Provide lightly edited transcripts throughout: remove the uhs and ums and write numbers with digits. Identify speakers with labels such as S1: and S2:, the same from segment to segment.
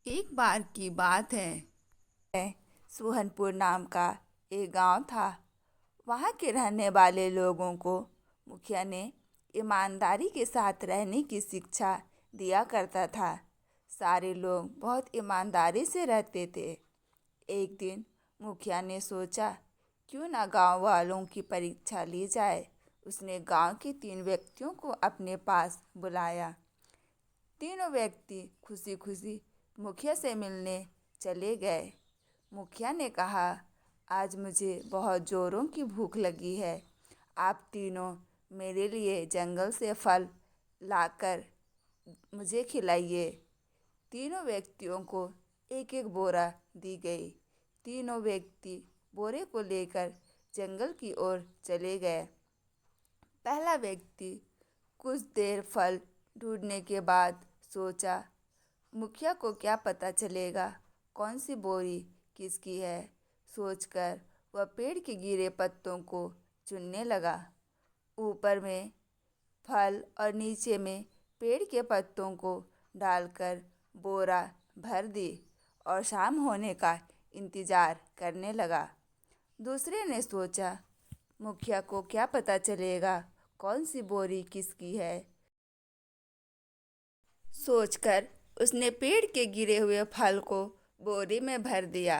S1: एक बार की बात है। सोहनपुर नाम का एक गांव था। वहां के रहने वाले लोगों को मुखिया ने ईमानदारी के साथ रहने की शिक्षा दिया करता था। सारे लोग बहुत ईमानदारी से रहते थे। एक दिन मुखिया ने सोचा, क्यों ना गांव वालों की परीक्षा ली जाए। उसने गांव के 3 व्यक्तियों को अपने पास बुलाया। तीनों व्यक्ति खुशी खुशी मुखिया से मिलने चले गए। मुखिया ने कहा, आज मुझे बहुत ज़ोरों की भूख लगी है। आप तीनों मेरे लिए जंगल से फल लाकर मुझे खिलाइए। तीनों व्यक्तियों को एक एक बोरा दी गई। तीनों व्यक्ति बोरे को लेकर जंगल की ओर चले गए। पहला व्यक्ति कुछ देर फल ढूंढने के बाद सोचा, मुखिया को क्या पता चलेगा कौन सी बोरी किसकी है। सोचकर वह पेड़ के गिरे पत्तों को चुनने लगा। ऊपर में फल और नीचे में पेड़ के पत्तों को डालकर बोरा भर दी और शाम होने का इंतज़ार करने लगा। दूसरे ने सोचा, मुखिया को क्या पता चलेगा कौन सी बोरी किसकी है। सोचकर उसने पेड़ के गिरे हुए फल को बोरी में भर दिया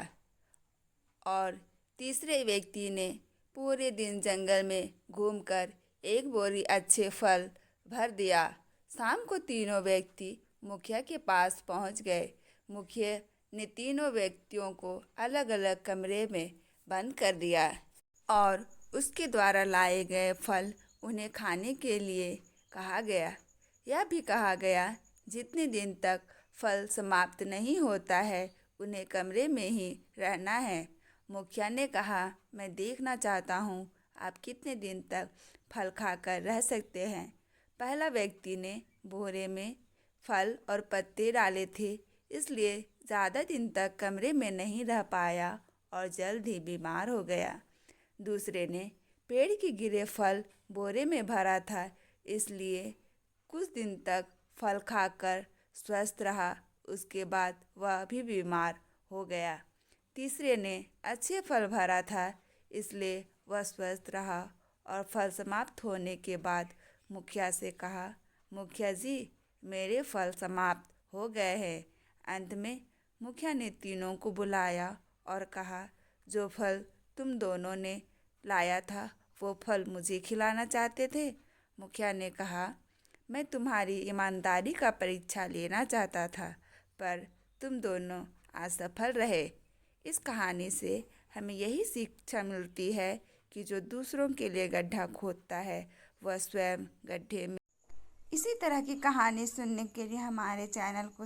S1: और तीसरे व्यक्ति ने पूरे दिन जंगल में घूमकर एक बोरी अच्छे फल भर दिया। शाम को तीनों व्यक्ति मुखिया के पास पहुंच गए। मुखिया ने तीनों व्यक्तियों को अलग अलग कमरे में बंद कर दिया और उसके द्वारा लाए गए फल उन्हें खाने के लिए कहा गया। यह भी कहा गया, जितने दिन तक फल समाप्त नहीं होता है उन्हें कमरे में ही रहना है। मुखिया ने कहा, मैं देखना चाहता हूँ आप कितने दिन तक फल खाकर रह सकते हैं। पहला व्यक्ति ने बोरे में फल और पत्ते डाले थे, इसलिए ज़्यादा दिन तक कमरे में नहीं रह पाया और जल्द ही बीमार हो गया। दूसरे ने पेड़ के गिरे फल बोरे में भरा था, इसलिए कुछ दिन तक फल खाकर स्वस्थ रहा। उसके बाद वह भी बीमार हो गया। तीसरे ने अच्छे फल भरा था, इसलिए वह स्वस्थ रहा और फल समाप्त होने के बाद मुखिया से कहा, मुखिया जी, मेरे फल समाप्त हो गए हैं। अंत में मुखिया ने तीनों को बुलाया और कहा, जो फल तुम दोनों ने लाया था वो फल मुझे खिलाना चाहते थे। मुखिया ने कहा, मैं तुम्हारी ईमानदारी का परीक्षा लेना चाहता था, पर तुम दोनों असफल रहे। इस कहानी से हमें यही शिक्षा मिलती है कि जो दूसरों के लिए गड्ढा खोदता है वह स्वयं गड्ढे में। इसी तरह की कहानी सुनने के लिए हमारे चैनल को